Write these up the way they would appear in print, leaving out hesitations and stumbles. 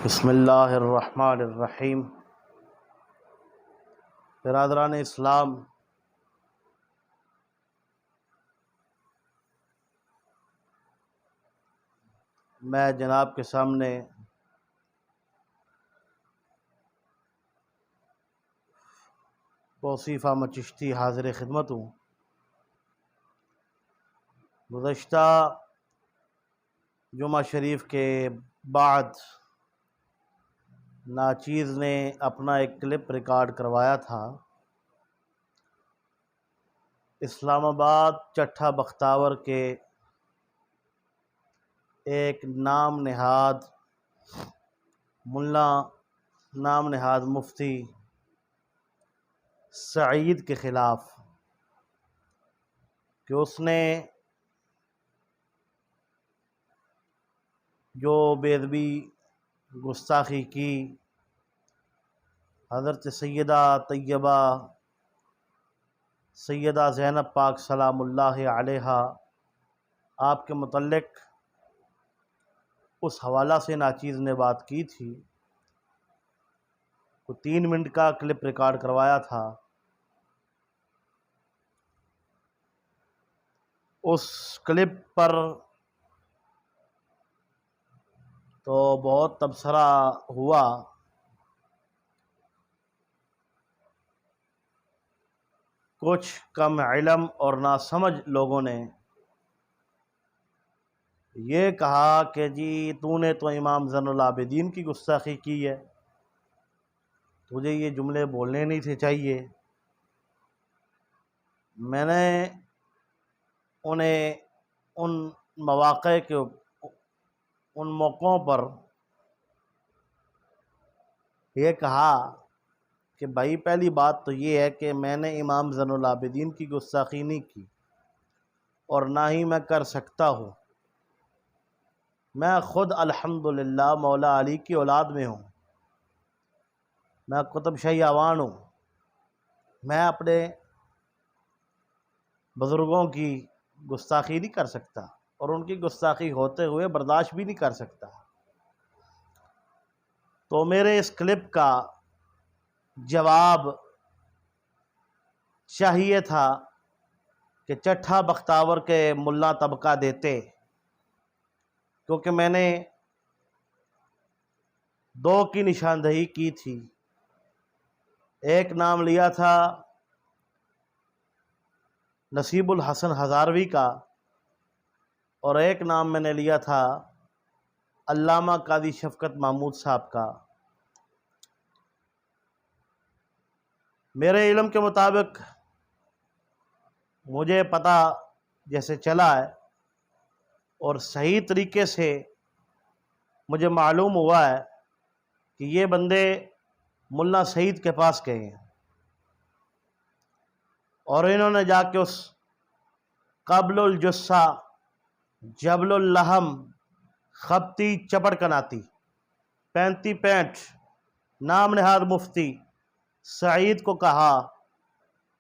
بسم اللہ الرحمن الرحیم۔ برادران اسلام، میں جناب کے سامنے توصیف احمد چشتی حاضر خدمت ہوں۔ گزشتہ جمعہ شریف کے بعد ناچیز نے اپنا ایک کلپ ریکارڈ کروایا تھا۔ اسلام آباد چٹھا بختاور کے ایک نام نہاد ملا، نام نہاد مفتی سعید کے خلاف کہ اس نے جو بے ادبی گستاخی کی حضرت سیدہ طیبہ سیدہ زینب پاک سلام اللہ علیہا آپ کے متعلق اس حوالہ سے ناچیز نے بات کی تھی۔ وہ 3 منٹ کا کلپ ریکارڈ کروایا تھا۔ اس کلپ پر تو بہت تبصرہ ہوا۔ کچھ کم علم اور ناسمجھ لوگوں نے یہ کہا کہ جی تو نے تو امام زین العابدین کی گستاخی کی ہے، تجھے یہ جملے بولنے نہیں تھے چاہیے۔ میں نے انہیں ان مواقع کے ان موقعوں پر یہ کہا کہ بھائی پہلی بات تو یہ ہے کہ میں نے امام زین العابدین کی گستاخی نہیں کی اور نہ ہی میں کر سکتا ہوں۔ میں خود الحمدللہ مولا علی کی اولاد میں ہوں، میں قطب شاہی آوان ہوں۔ میں اپنے بزرگوں کی گستاخی نہیں کر سکتا اور ان کی گستاخی ہوتے ہوئے برداشت بھی نہیں کر سکتا۔ تو میرے اس کلپ کا جواب چاہیے تھا کہ چٹھا بختاور کے ملا طبقہ دیتے، کیونکہ میں نے 2 کی نشاندہی کی تھی۔ ایک نام لیا تھا نصیب الحسن ہزاروی کا اور ایک نام میں نے لیا تھا علامہ قاضی شفقت محمود صاحب کا۔ میرے علم کے مطابق مجھے پتہ جیسے چلا ہے اور صحیح طریقے سے مجھے معلوم ہوا ہے کہ یہ بندے ملا سعید کے پاس گئے ہیں اور انہوں نے جا کے اس قبل الجثہ جبل اللحم خبتی چپڑ کناتی 35 نام نہاد مفتی سعید کو کہا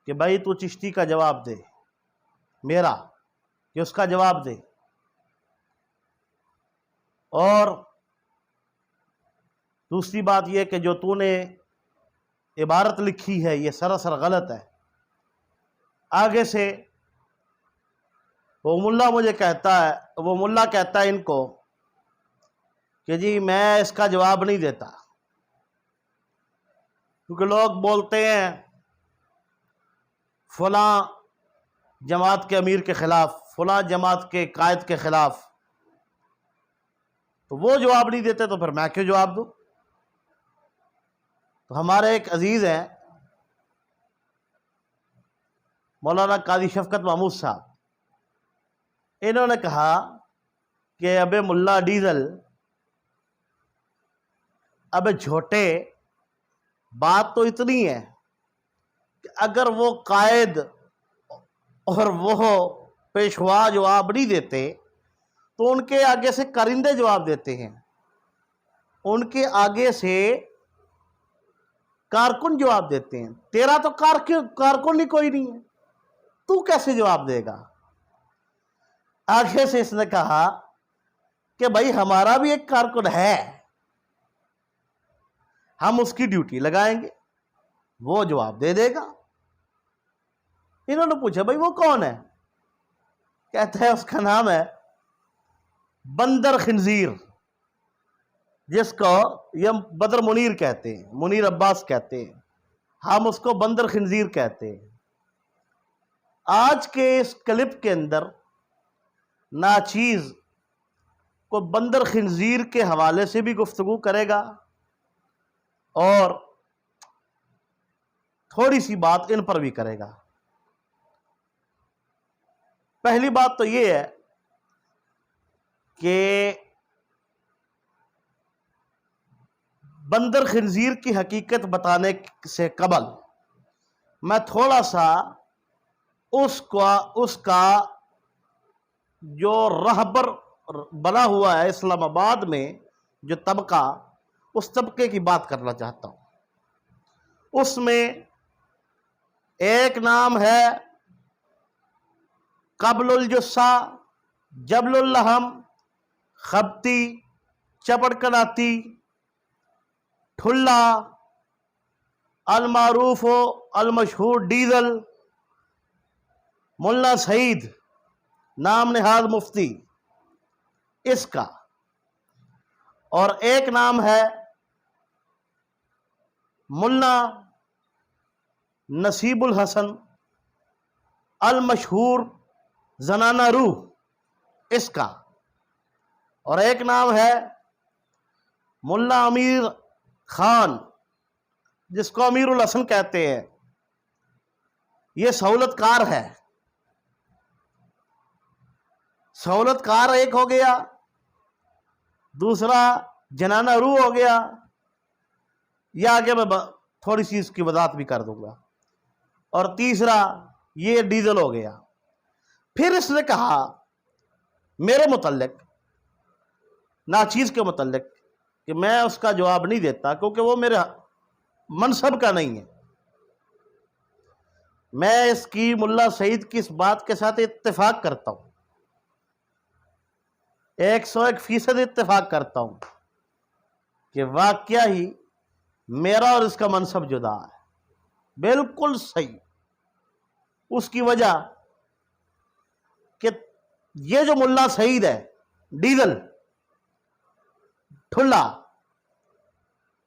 کہ بھائی تو چشتی کا جواب دے، میرا کہ اس کا جواب دے، اور دوسری بات یہ کہ جو تو نے عبارت لکھی ہے یہ سراسر غلط ہے۔ آگے سے وہ ملا کہتا ہے ان کو کہ جی میں اس کا جواب نہیں دیتا، کیونکہ لوگ بولتے ہیں فلاں جماعت کے امیر کے خلاف، فلاں جماعت کے قائد کے خلاف، تو وہ جواب نہیں دیتے تو پھر میں کیوں جواب دوں؟ تو ہمارے ایک عزیز ہیں مولانا قاضی شفقت محمود صاحب، انہوں نے کہا کہ ابے ملا ڈیزل، ابے جھوٹے، بات تو اتنی ہے کہ اگر وہ قائد اور وہ پیشوا جواب نہیں دیتے تو ان کے آگے سے کرندے جواب دیتے ہیں، ان کے آگے سے کارکن جواب دیتے ہیں۔ تیرا تو کارکن ہی کوئی نہیں ہے، تو کیسے جواب دے گا؟ آگے سے اس نے کہا کہ بھائی ہمارا بھی ایک کارکن ہے، ہم اس کی ڈیوٹی لگائیں گے، وہ جواب دے دے گا۔ انہوں نے پوچھا بھائی وہ کون ہے؟ کہتا ہے اس کا نام ہے بندر خنزیر، جس کو یہ بدر منیر کہتے ہیں، منیر عباس کہتے ہیں، ہم اس کو بندر خنزیر کہتے ہیں۔ آج کے اس کلپ کے اندر ناچیز کو بندر خنزیر کے حوالے سے بھی گفتگو کرے گا اور تھوڑی سی بات ان پر بھی کرے گا۔ پہلی بات تو یہ ہے کہ بندر خنزیر کی حقیقت بتانے سے قبل میں تھوڑا سا اس کا جو رہبر بنا ہوا ہے اسلام آباد میں جو طبقہ، اس طبقے کی بات کرنا چاہتا ہوں۔ اس میں ایک نام ہے قبل الجثہ، جبل اللحم، خبتی، چپڑ کناتی، ٹھلا، المعروف و المشہور ڈیزل، ملا سعید نام نہاد مفتی اس کا، اور ایک نام ہے ملا نصیب الحسن المشہور زنانہ روح اس کا، اور ایک نام ہے ملا امیر خان جس کو امیر الحسن کہتے ہیں، یہ سہولت کار ہے۔ سہولت کار ایک ہو گیا، دوسرا جنانہ روح ہو گیا، یہ آگے میں تھوڑی سی اس کی وضاحت بھی کر دوں گا، اور تیسرا یہ ڈیزل ہو گیا۔ پھر اس نے کہا میرے متعلق، ناچیز کے متعلق، کہ میں اس کا جواب نہیں دیتا کیونکہ وہ میرے منصب کا نہیں ہے۔ میں اس کی ملا سعید کی اس بات کے ساتھ اتفاق کرتا ہوں، 101% اتفاق کرتا ہوں کہ واقعہ ہی میرا اور اس کا منصب جدا ہے، بالکل صحیح۔ اس کی وجہ کہ یہ جو ملا سعید ہے، ڈیزل، ٹھلا،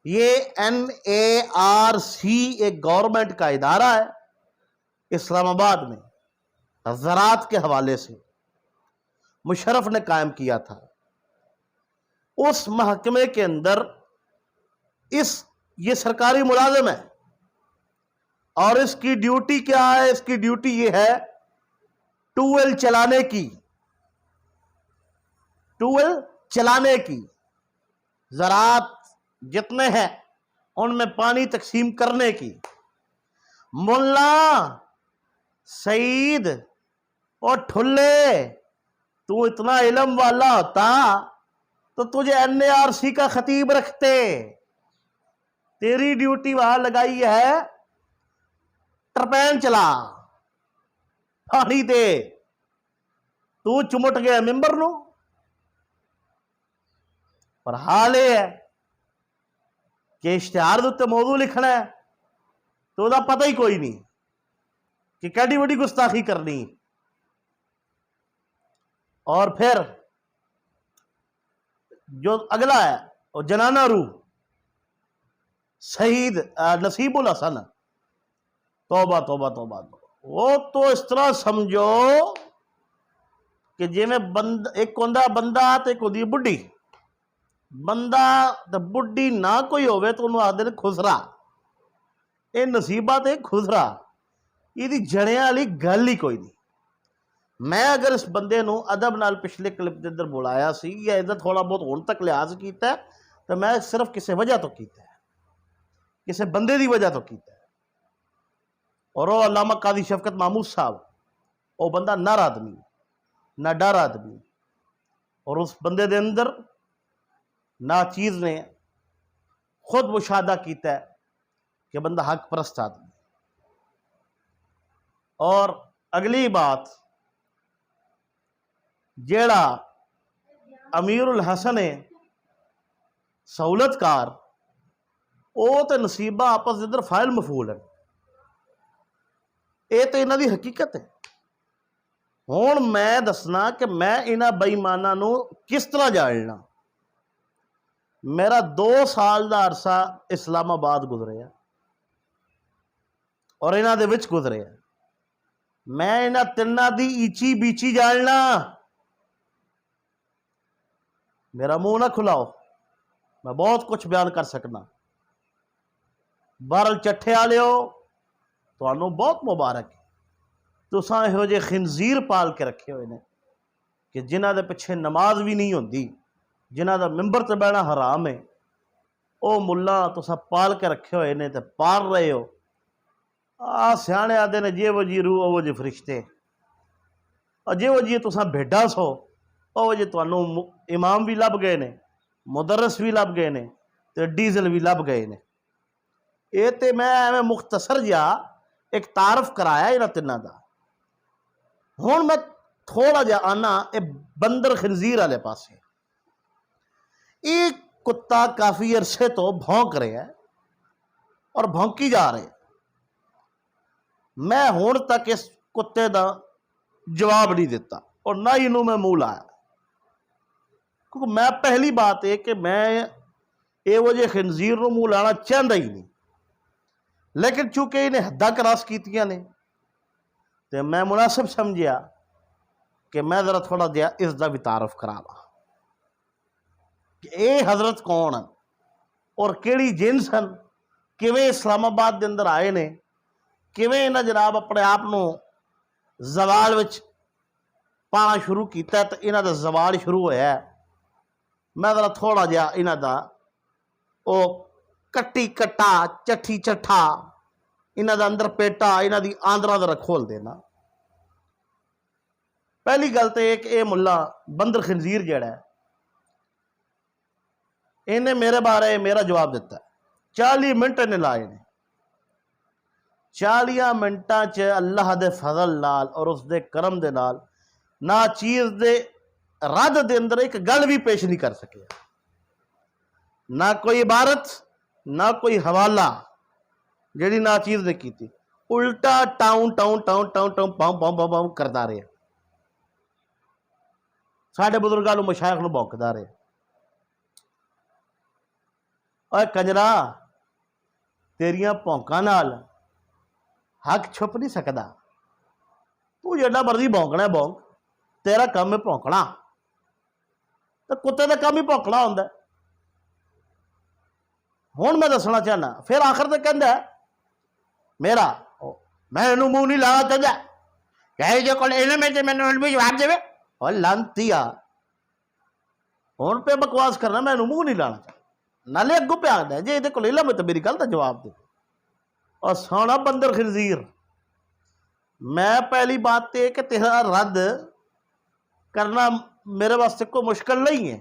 یہ NARC ایک گورنمنٹ کا ادارہ ہے اسلام آباد میں، زراعت کے حوالے سے مشرف نے قائم کیا تھا۔ اس محکمے کے اندر یہ سرکاری ملازم ہے، اور اس کی ڈیوٹی کیا ہے؟ اس کی ڈیوٹی یہ ہے ٹویل چلانے کی، ٹویل چلانے کی، زراعت جتنے ہیں ان میں پانی تقسیم کرنے کی۔ ملا سعید اور ٹھلے، تو اتنا علم والا ہوتا تو تجھے NARC کا خطیب رکھتے۔ تیری ڈیوٹی وہاں لگائی ہے ٹرپین چلا، پانی دے، تو چمٹ گیا ممبر نو۔ پر حال یہ ہے کہ اشتہار دوتے موضوع لکھنا ہے تو دا پتہ ہی کوئی نہیں کہ کیڈی وڈی گستاخی کرنی۔ اور پھر جو اگلا ہے وہ جنانہ روح شہید نصیب الحسن، توبہ توبہ توبہ، وہ تو اس طرح سمجھو کہ جی میں ایک ہوندہ بندہ تے ایک ہوندی بڈھی، بندہ تے بڈھی نہ کوئی ہوئے تو انہوں آدھے خسرا، اے نصیبہ تے خسرا، یہ دی جڑیاں والی گل ہی کوئی نہیں۔ میں اگر اس بندے نو ادب نال پچھلے کلپ دے اندر بلایا سی یا ادھر تھوڑا بہت ہون تک لحاظ کیتا ہے تو میں صرف کسی وجہ تو کیتا ہے، کسی بندے دی وجہ تو کیتا ہے، اور وہ علامہ قاضی شفقت محمود صاحب، وہ بندہ نر آدمی، نہ ڈر آدمی، اور اس بندے دے اندر ناچیز نے خود مشاہدہ کیتا ہے کہ بندہ حق پرست آدمی۔ اور اگلی بات، جیڑا امیر الحسن سہولت کار، وہ تو نصیبہ آپس کے اندر فائل مفعول ہے، یہ تو انہاں دی حقیقت ہے۔ ہوں میں دسنا کہ میں انہاں بےایماناں نو کس طرح جاننا۔ میرا 2 سال دا عرصہ اسلام آباد گزریا اور انہاں دے وچ گزریا، میں انہاں تنہاں دی ایچی بیچی جاننا۔ میرا منہ نہ کھلاؤ، میں بہت کچھ بیان کر سکنا۔ بہرحال چٹھے والےو تانوں بہت مبارک ہے، تساں یہو جے خنزیر پال کے رکھے ہوئے نے کہ جنہاں دے پیچھے نماز بھی نہیں ہوندی، جنہاں دا ممبر تے بیٹھنا حرام ہے، او ملا تساں پال کے رکھے ہوئے نے تے پال رہے ہو۔ سیانے آدھے نے جے وہ جی روح او جے فرشتے، اور جے وہ جی تساں بھیڈاں سو او جے تانوں امام بھی لب گئے نے، مدرس بھی لب گئے نے تے ڈیزل بھی لب گئے نے۔ یہ تے میں ایویں مختصر جہا ایک تعارف کرایا انہاں تنہاں دا۔ ہن میں تھوڑا جہا آنا اے بندر خنزیر والے پاسے۔ یہ کتا کافی عرصے تو بھونک رہا ہے اور بھونکی جا رہے، میں ہون تک اس کتے دا جواب نہیں دیتا اور نہ ہی انہوں میں منہ لایا، کیونکہ میں پہلی بات ہے کہ میں اے وجہ خنزیر نو منہ لانا چاہتا ہی نہیں، لیکن چونکہ انہیں حداں کراس کیتیاں نے تو میں مناسب سمجھیا کہ میں ذرا تھوڑا دیا اس دا بھی تعارف کراوا کہ اے حضرت کون ہیں اور کیڑی جنس ہیں، کیویں اسلام آباد دے اندر آئے نے، کیویں انہاں جناب اپنے آپ نو زوال وچ پانا شروع کیتا ہے تو انہاں دا زوال شروع ہویا ہے۔ میں ذرا تھوڑا جہا انہاں دا او کٹی کٹا چٹھی چٹھا انہاں دا اندر پیٹا انہاں دی آندرا ذرا کھول دینا۔ پہلی گل تو یہ کہ اے ملا بندر خنزیر جڑا ہے انہیں میرے بارے میرا جواب دیتا ہے۔ 40 منٹ انہیں لائے نے، 40 منٹاں چ اللہ دے فضل نال اور اس دے کرم دے نال نہ چیز دے رد دے اندر ایک گل بھی پیش نہیں کر سکے، نہ کوئی عبارت نہ کوئی حوالہ جیڑی نہ چیز نے کی تھی، الٹا ٹاؤں ٹاؤں ٹاؤں ٹاؤں ٹاؤں پاؤں پاؤں پاؤں پاؤں کرتا رہے، ساڈے بزرگاں نو مشائخ نو بھونکدا رہے۔ اوے کنجرا تیریاں بھونکاں نال حق چھپ نہیں سکدا، تو جیڑا مرضی بھونکنا ہے بھونک، تیرا کام ہے بھونکنا، تو کتے دا کام ہی بھونکنا ہوندا ہے۔ ہن میں دسنا چاہنا، پھر آخر تے کہندا ہے میرا میں انہوں منہ نہیں لانا چاہتا کہ جو کول علم ہے تے مینوں علمی جواب دے، اور لانتیا ہن پہ بکواس کرنا، میں انہوں منہ نہیں لانا چاہتا، نالے اگوں پہ آخدا ہے جی یہ کول علم ہے تو میری گل دا جواب دے۔ اور سونا بندر خنزیر، میں پہلی بات تے کہ تیرا رد کرنا میرے واسطے کوئی مشکل نہیں ہے،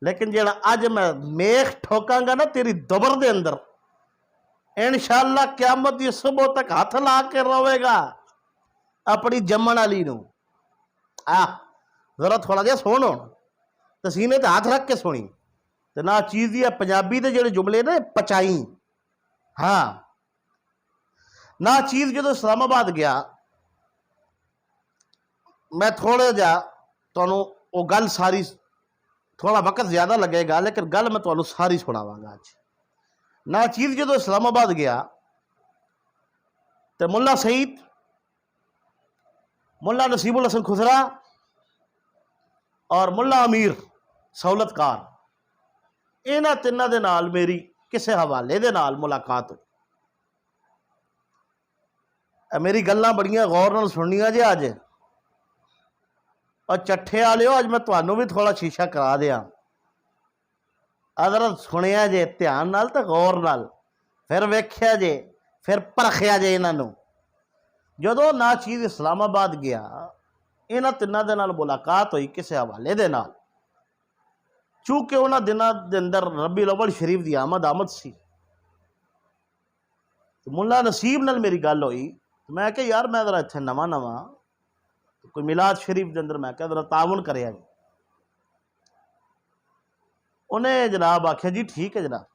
لیکن جیڑا اج میں میخ ٹھوکاں گا نا تیری دبر دے اندر، انشاءاللہ قیامت دی صبح تک ہاتھ لا کے روے گا اپنی جمن والی نو۔ ذرا تھوڑا جہا سن ہون تے سینے تے ہاتھ رکھ کے سنی تے نہ چیز دی پنجابی دے جڑے جملے نے پچائی۔ ہاں نہ چیز جدو اسلام آباد گیا، میں تھوڑا جا تانوں او گل ساری، تھوڑا وقت زیادہ لگے گا لیکن گل میں تانوں ساری سناواں گا اج۔ نہ چیز جدو اسلام آباد گیا تے ملا سعید، ملا نصیب الحسن خسرا اور ملا امیر سہولت کار، انہاں تنہاں دے نال میری کسے حوالے دے نال ملاقات ہوئی۔ میری گلاں بڑیاں غور نال سننیاں جے اج، اور چٹھے والے اج میں تانوں بھی تھوڑا شیشہ کرا دیاں، حضرت سنیا جے دھیان نال تے غور نال، پھر ویکھیا جے، پھر پرکھیا جے انہاں نوں۔ جدو نا چیز اسلام آباد گیا انہاں تنہاں دے نال ملاقات ہوئی کسے حوالے دے نال، چونکہ انہاں دناں دے اندر ربیع الاول شریف دی آمد سی، ملا نصیب نال میری گل ہوئی، میں کہ یار میں ذرا اتنے نواں کوئی میلاد شریف دے اندر میں کہ ذرا تعاون کریا جی۔ انہیں جناب آخیا جی ٹھیک ہے جناب،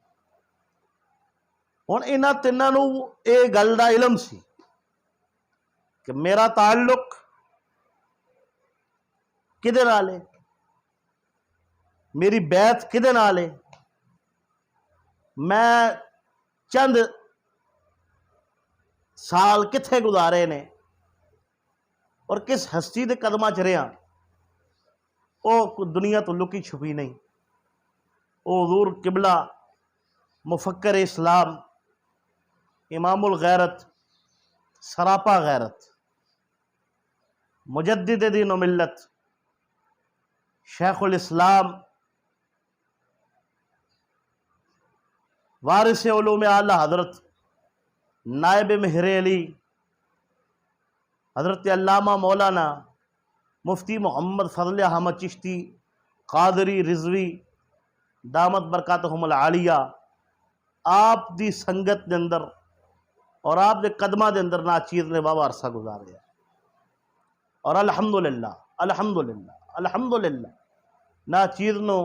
ہن انہاں تیناں نوں یہ گل دا علم سی کہ میرا تعلق کدے نال ہے، میری بیعت کدے نال ہے، میں چند سال کتھے گزارے نے اور کس ہستی دے قدمہ چ رہا، وہ دنیا تو لکی چھپی نہیں۔ وہ حضور قبلہ مفکر اسلام، امام الغیرت، سراپا غیرت، مجدد دین و ملت، شیخ الاسلام، وارث علوم اعلیٰ حضرت نائب مہر علی حضرت علامہ مولانا مفتی محمد فضل احمد چشتی قادری رضوی دامت برکاتہم العالیہ، آپ دی سنگت دے اندر اور آپ دے قدمہ دے اندر ناچیز نے بابا عرصہ گزاریا، اور الحمدللہ الحمدللہ الحمدللہ ناچیز نو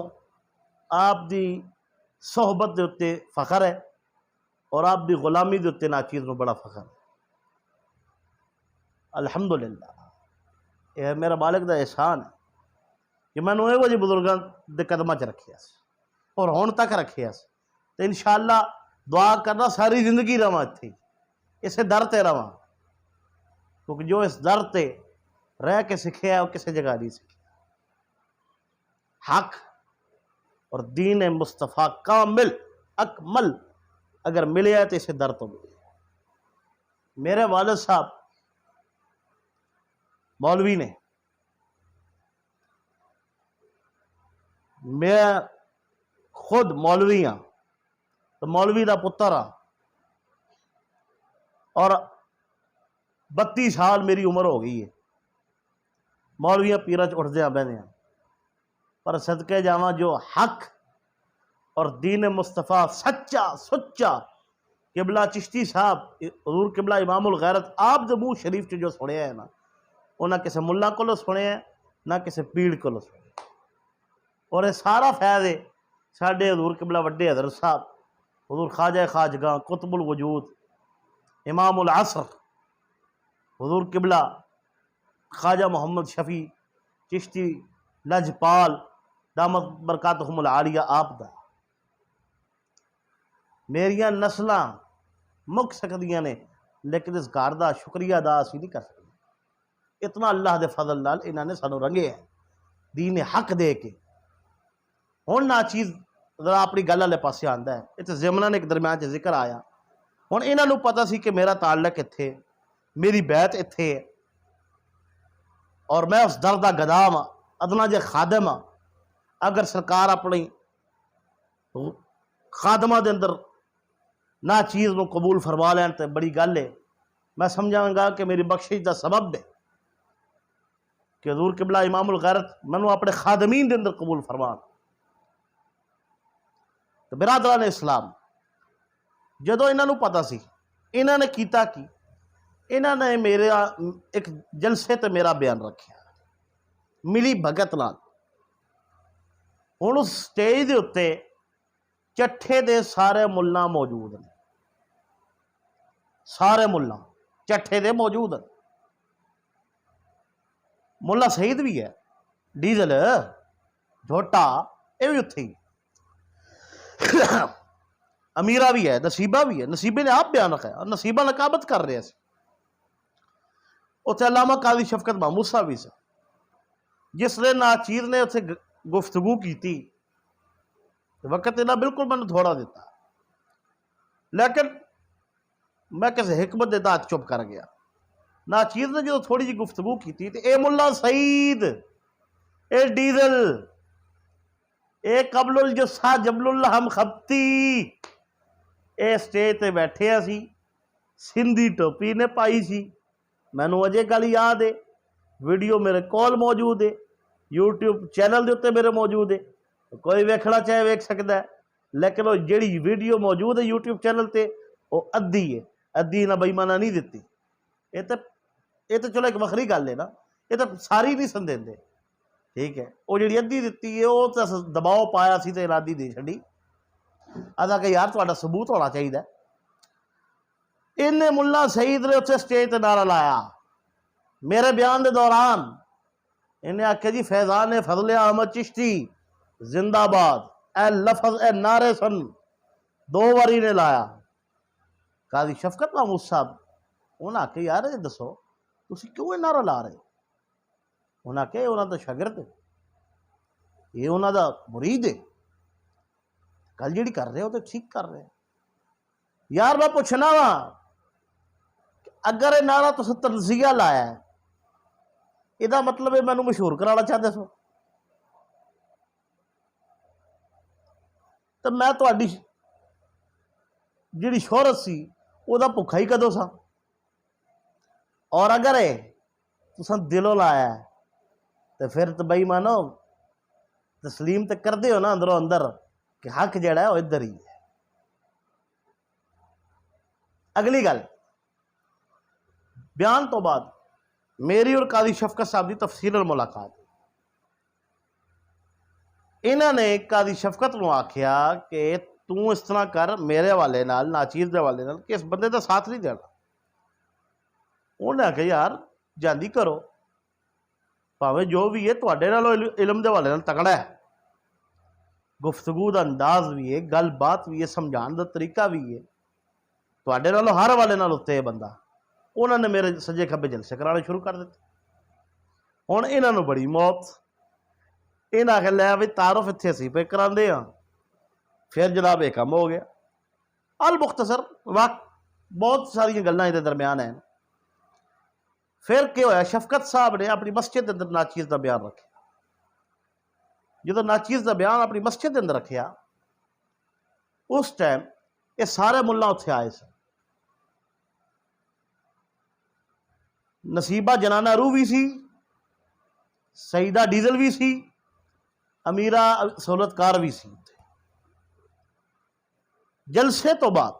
آپ دی صحبت دے اتے فخر ہے، اور آپ دی غلامی دے اتے ناچیز نو بڑا فخر ہے۔ الحمدللہ یہ میرا مالک دا احسان ہے کہ میں نے وہ جی بزرگاں دے قدمہ چ رکھیا سی اور ہون تک رکھیا سی، تو انشاءاللہ دعا کرنا ساری زندگی رواں تھی اسے در تے رواں، کیونکہ جو اس در تے رہ کے سکھیا ہے وہ کسی جگہ نہیں سکھیا۔ حق اور دین مصطفیٰ کامل اکمل اگر ملے ہے تو اسے در تو ملے۔ میرے والد صاحب مولوی نے، میں خود مولوی ہاں، تو مولوی دا پتر ہاں، اور 32 سال میری عمر ہو گئی ہے، مولویاں پیرا چ اٹھدے بہنے ہیں، پر صدقے جاواں جو حق اور دین مصطفیٰ سچا سچا قبلہ چشتی صاحب حضور قبلہ امام الغیرت آپ دے منہ شریف چ جو سنیا ہے نا، وہ نہ کسی ملا کو سنے ہیں نہ کسی پیڑ کو سنے، اور یہ سارا فیض ہے ساڈے حضور قبلہ وڈے حضرت صاحب حضور خواجہ خواجگاں قطب الوجود امام العصر حضور قبلہ خواجہ محمد شفیع چشتی لجپال دامت برکاتہم العالیہ آپ دا۔ میریاں نسلاں مک سکدیاں نے لیکن اس گھر دا شکریہ ادا اسی نہیں کر سکتے، اتنا اللہ دے فضل نال انہاں نے سانو رنگے ہے دین حق دے کے۔ ہن نا چیز ذرا اپنی گل والے پاسے آندا ہے، اتنے ضمناً ایک درمیان چ ذکر آیا، ہن انہاں نوں پتہ سی کہ میرا تعلق اتھے، میری بیعت اتھے ہے، اور میں اس در دا گدام ہاں، ادنا جے خادم ہاں۔ اگر سرکار اپنی خادمہ دے اندر نا چیز نو قبول فرما لین تے بڑی گل ہے، میں سمجھاں گا کہ میری بخشش دا سبب ہے کہ حضور قبلہ امام الغیرت منو اپنے خادمین دے اندر قبول فرمان۔ تو برادران اسلام جدو انہاں نو پتہ سی، انہاں نے کیتا کی، انہاں نے میرے ایک جلسے تے میرا بیان رکھیا ملی بھگت نال۔ ہن اس سٹیج دے اتے چٹھے دے سارے ملا موجود ہیں، سارے ملا چٹھے دے موجود ہیں، ملا سعید بھی ہے، ڈیزل جھوٹا یہ بھی اتھے ہی، امیرہ بھی ہے، نصیبہ بھی ہے، نصیبے نے آپ بیان رکھا ہے اور نصیبہ نقابت کر رہے ہیں۔ اتنے علامہ قاضی شفقت محمود صاحب بھی سے جس نے ناچیر نے اتنے گفتگو کی تھی، وقت انہاں بالکل میں نے تھوڑا دیتا، لیکن میں کسی حکمت دیتا آج چپ کر گیا۔ ناچیر نے جو تھوڑی جی گفتگو کی تھی، اے ملا سعید، اے ڈیزل، اے قبل الجسا جبل اللحم خبتی، اے سٹیج تے بیٹھے سی، سندھی ٹوپی نے پائی سی، میں نو اجے گل یاد ہے، ویڈیو میرے کول موجود ہے، یوٹیوب چینل دے اتے میرے موجود ہے، کوئی ویکھنا چاہے ویکھ سکتا ہے، لیکن وہ جیڑی ویڈیو موجود ہے یوٹیوب چینل تے وہ ادھی ہے، ادھی نہ بےمانہ نہیں دیتی، یہ تو چلو ایک وکری گل ہے نا، یہ تو ساری نہیں سن دیندے، ٹھیک ہے، وہ جیڑی ادھی دیتی ہے وہ تو دباؤ پایا سی تے ارادی دے چھڑی، ادا کہ یار تہاڈا ثبوت ہونا چاہیے، انہیں ملا سعید نے اتنے سٹیج تے نعرہ لایا میرے بیان دے دوران، انہیں آکھیا جی فیضان فضل احمد چشتی زندہ باد، اے لفظ اے نعرے سن 2 باری نے لایا۔ قاضی شفقت محمود صاحب انہاں آکھیا یار یہ دسو تسی کیوں یہ نعرہ لا رہے؟ انہاں آکھیا یہ انہاں دا شاگرد ہے، یہ انہاں دا مرید ہے، گل جیڑی کر رہے ہو تو ٹھیک کر رہے ہیں۔ یار میں پوچھنا وا اگر یہ نعرہ تسا تنزیہ لایا ہے یہ مطلب ہے مینوں مشہور کرانا چاہتے سو، تو میں تہاڈی جیڑی شہرت سی وہ دا بھکھا ہی کدوں سا؟ اور اگر یہ تساں دلوں لایا ہے تو پھر تو بئی مانو تسلیم تو کردے ہو نا اندروں اندر کہ حق جڑا ہے وہ ادھر ہی ہے۔ اگلی گل، بیان تو بعد میری اور قاضی شفقت صاحب کی تفصیل ملاقات، انہوں نے قاضی شفقت نو آکھیا کہ تو اس طرح کر میرے حوالے نال ناچیز دے حوالے نال کہ اس بندے دا ساتھ نہیں دینا۔ انہوں نے آکھیا یار جاندی کرو، پاوے جو بھی ہے تواڈے نالوں علم دے حوالے نال تکڑا ہے، گفتگو دا انداز بھی ہے، گل بات بھی ہے، سمجھان دا طریقہ بھی ہے، تواڈے نالوں ہر حوالے نال اتتے ہے بندہ۔ انہوں نے میرے سجے کھبے جلسے کرانے شروع کر دیتے۔ ہن انہاں نوں بڑی موت، انہاں کہ لے بھئی تعارف اتھے اسی پہ کراندے ہاں، پھر جناب یہ کم ہو گیا۔ المختصر وقت بہت ساری گلاں دے درمیان ہیں۔ پھر کیا ہویا، شفقت صاحب نے اپنی مسجد اندر ناچیز دا بیان رکھیا۔ جدو ناچیز دا بیان اپنی مسجد اندر رکھیا اس ٹائم یہ سارے ملا اتھے آئے سن، نصیبہ جنانہ روح بھی سی، سیدہ ڈیزل بھی سی، امیرہ سہولت کار بھی سی۔ جلسے تو بعد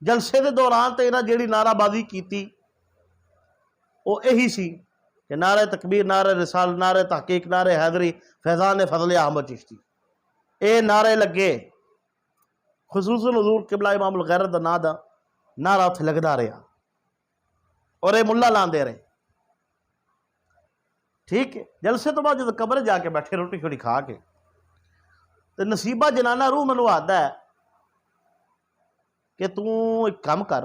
جلسے دے دوران تے انہاں جیڑی نعرہ بازی کیتی وہ یہی سی کہ نعرہ تکبیر، نعرہ رسال، نعرہ تحقیق، نعرہ حیدری، فیضان فضل احمد چشتی، اے نعرے لگے۔ خصوصاً حضور قبلہ امام الغیرت دا نا دا نعرہ اتھے لگدا رہا اور اے ملا لاندے رہے۔ ٹھیک ہے، جلسے تو بعد جب قبر جا کے بیٹھے روٹی شوٹی کھا کے تو نصیبہ جنانہ روح منو آتا ہے کہ تو ایک کام کر،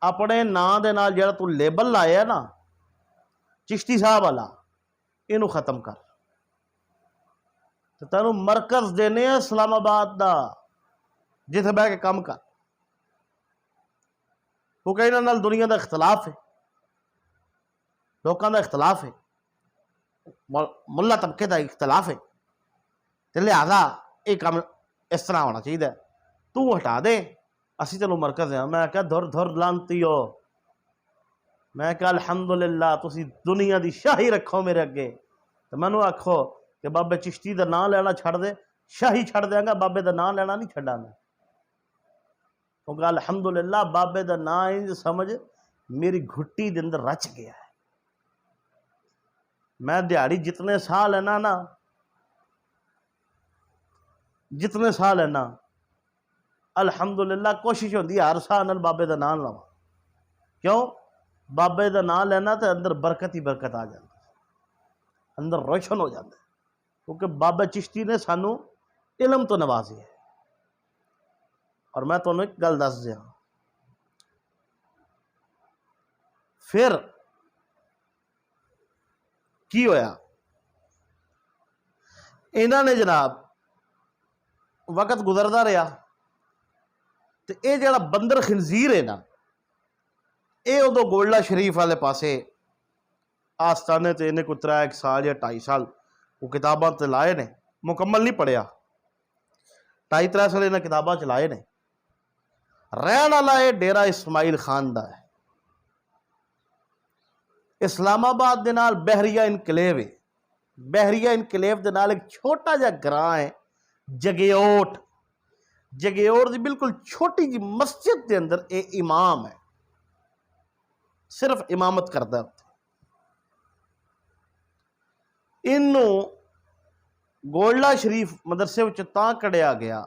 اپنے نام دے نال جڑا تو لیبل لایا ہے نا چشتی صاحب والا، اینو ختم کر، تو تینوں مرکز دینے ہیں اسلام آباد دا جتھے بہ کے کام کر۔ کیونکہ انہاں نال دنیا دا اختلاف ہے، لوکاں دا اختلاف ہے، ملا طبقے دا اختلاف ہے، تے لہذا یہ کام اس طرح ہونا چاہیے، تو ہٹا دے، اسی چلو مرکز ہیں۔ میں کہا دھر دھر لانتی ہو، میں کہا الحمدللہ تسی دنیا دی شاہی رکھو میرے اگے، تو میں نے آکھو کہ بابے چشتی دا نام لینا چھڑ دے، شاہی چھڑ دیاں گا، بابے دا نام لینا نہیں چھڑا میں۔ کیونکہ الحمدللہ بابے دا نام انج سمجھ میری گھٹی دے اندر رچ گیا ہے۔ میں دیہڑی جتنے سال ہے نا جتنے سال ہے نا الحمدللہ کوشش ہوندی ہر سال نال بابے دا نام لواں۔ کیوں؟ بابے دا نام لینا تے اندر برکت ہی برکت آ جاتی، اندر روشن ہو جاتا ہے، کیونکہ بابا چشتی نے سانو علم تو نوازے ہے۔ اور میں تمہیں ایک گل دس دیا، پھر کی ہویا، انہوں نے جناب وقت گزردا رہا تو یہ جڑا بندر خنزیر ہے نا یہ ادو گولڈا شریف والے پاسے آستانے تے انہیں کوئی 3 سال یا 2.5 سال وہ کتاباں تے لائے نے، مکمل نہیں پڑھیا، 2.5-3 سال انہیں کتاباں چلائے نے۔ رہن والا ہے ڈیرا اسماعیل خان دا ہے، اسلام آباد دے نال بحریہ انکلیو ہے، بحریہ انکلیو دے نال ایک چھوٹا جا گراں ہے جگیوٹ، جگیوٹ دی بالکل چھوٹی جی مسجد دے اندر اے امام ہے، صرف امامت کرتا ہے۔ انہوں گولڈا شریف مدرسے وچ تاں کڑیا گیا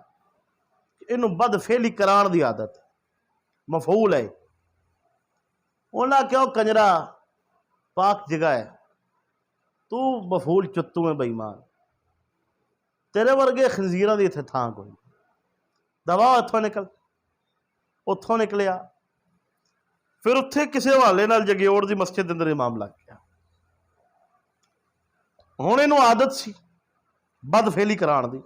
کہ ਇਹਨੂੰ ਬਦਫੇਲੀ ਕਰਾਉਣ ਦੀ ਆਦਤ, ਮਫੂਲ ਹੈ। ਉਹਨਾਂ ਕਿਉਂ ਕੰਜਰਾ ਪਾਕ ਜਗ੍ਹਾ ਹੈ, ਤੂੰ ਮਫੂਲ ਚੁੱਤੂ ਹੈ ਬੇਈਮਾਨ, ਤੇਰੇ ਵਰਗੇ ਖੰਜ਼ੀਰਾਂ ਦੀ ਇੱਥੇ ਥਾਂ ਕੋਈ। ਦਵਾ ਉੱਥੋਂ ਨਿਕਲ। ਉੱਥੋਂ ਨਿਕਲਿਆ, ਫਿਰ ਉੱਥੇ ਕਿਸੇ ਹਵਾਲੇ ਨਾਲ ਜਗਿਓੜ ਦੀ ਮਸਜਿਦ ਦੇ ਅੰਦਰ ਇਮਾਮ ਲੱਗ ਗਿਆ। ਹੁਣ ਇਹਨੂੰ ਆਦਤ ਸੀ ਬਦਫੇਲੀ ਕਰਾਉਣ ਦੀ,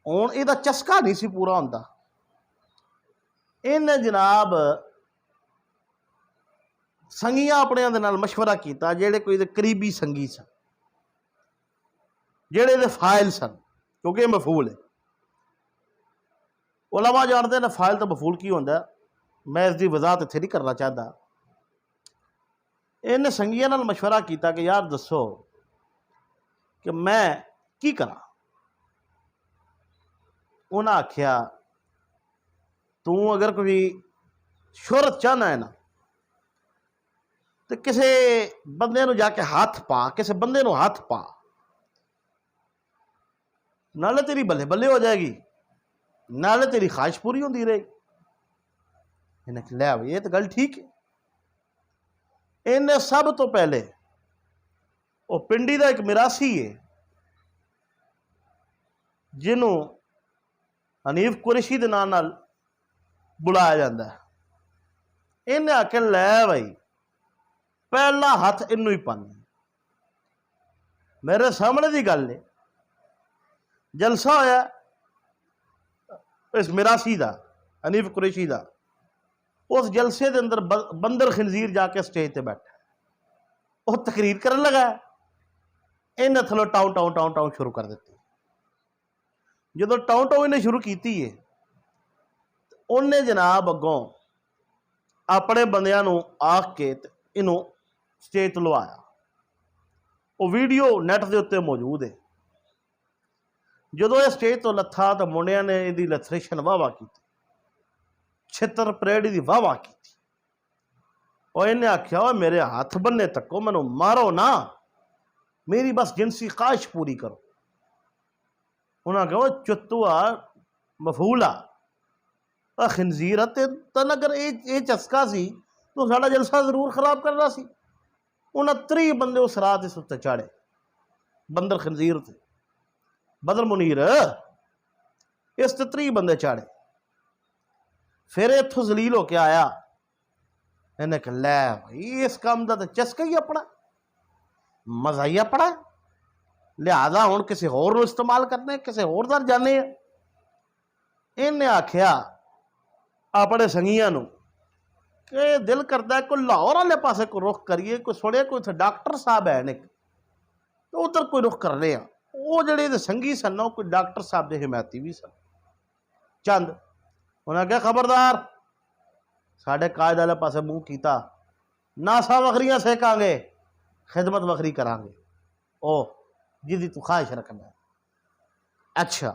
ਹੁਣ ਇਹਦਾ ਚਸਕਾ ਨਹੀਂ ਸੀ ਪੂਰਾ ਹੁੰਦਾ। ਇਹਨੇ ਜਨਾਬ ਸੰਗੀਆਂ ਆਪਣਿਆਂ ਦੇ ਨਾਲ ਮਸ਼ਵਰਾ ਕੀਤਾ, ਜਿਹੜੇ ਕੋਈ ਇਹਦੇ ਕਰੀਬੀ ਸੰਗੀ ਸਨ, ਜਿਹੜੇ ਇਹਦੇ ਫਾਇਲ ਸਨ, ਕਿਉਂਕਿ ਇਹ ਮਫੂਲ ਹੈ। ਉਲਮਾ ਜਾਣਦੇ ਨੇ ਫਾਇਲ ਤਾਂ ਮਫੂਲ ਕੀ ਹੁੰਦਾ, ਮੈਂ ਇਸ ਦੀ ਵਜ਼ਾਹਤ ਇੱਥੇ ਨਹੀਂ ਕਰਨਾ ਚਾਹਦਾ। ਇਹਨੇ ਸੰਗੀਆਂ ਨਾਲ ਮਸ਼ਵਰਾ ਕੀਤਾ ਕਿ ਯਾਰ ਦੱਸੋ کہ میں کی کرا۔ انہاں آکھیا تو اگر کوئی شہرت چاہنا ہے نا تو کسے بندے نو جا کے ہاتھ پا، کسے بندے نو ہاتھ پا، نالے تیری بلے بلے ہو جائے گی، نالے تیری خواہش پوری ہوندی رہے گی۔ انہیں کہ لے یہ تو گل ٹھیک ہے۔ انہیں سب تو پہلے وہ پنڈی دا ایک میراسی ہے جنہوں حنیف قریشی دے نام نال بلایا جاندہ ہے۔ انہیں آکے لے بھائی پہلا ہاتھ انہوں ہی پانے، میرے سامنے دی گل ہے، جلسہ ہویا اس میراسی دا حنیف قریشی دا، اس جلسے دے اندر بندر خنزیر جا کے سٹیج تے بیٹھا، وہ تقریر کرنے لگا ہے، انہیں تھلو ٹاؤں ٹاؤں ٹاؤں ٹاؤں شروع کر دیتی۔ جدو ٹاؤں ٹاؤں انہیں شروع کیتی ہے، انہیں جناب اگوں اپنے بندیاں نو آکھ کے انہوں سٹیج لو آیا۔ وہ ویڈیو نیٹ دے اتے موجود ہے۔ جدو یہ سٹیج تو لتھا تو منڈیاں نے یہ لتھریشن واہ واہ کی، چھتر پریڈی دی واہ واہ کی، اور انہیں آکھیا میرے ہاتھ بننے تکو، منو مارو نا، میری بس جنسی خواہش پوری کرو۔ انہاں کہا چتوا مفعولا خنزیرہ تن اگر اے چسکا سی تو ساڑا جلسہ ضرور خراب کرنا سی۔ انہاں 3 بندے اس رات اس اتنے چاڑے، بندر خنزیر تھے، بدر منیر اس تے 3 بندے چاڑے۔ پھر اتھو ذلیل ہو کے آیا، انہیں کہ لے بھائی اس کام دا تے چسکا ہی اپنا، مزہ ہی اپنا، لہذا ہون کسی اور نو استعمال کرنے، کسی اور در جانے ہیں۔ انہیں آکھیا اپنے سنگیاں نو کہ دل کرتا ہے کوئی لاہور والے پاسے کوئی رخ کریے، کوئی سنے کوئی تھے ڈاکٹر صاحب ہے نک تو ادھر کوئی رخ کر رہے ہیں۔ وہ جڑے سنگی سن کوئی ڈاکٹر صاحب دے حمایتی بھی سن چند۔ انہیں کہا خبردار ساڑھے قائد والے پاسے منہ کیتا، ناسا وکھریاں سیکھاں گے، خدمت وکھری کران گے، او جدی تو خواہش رکھنا ہے۔ اچھا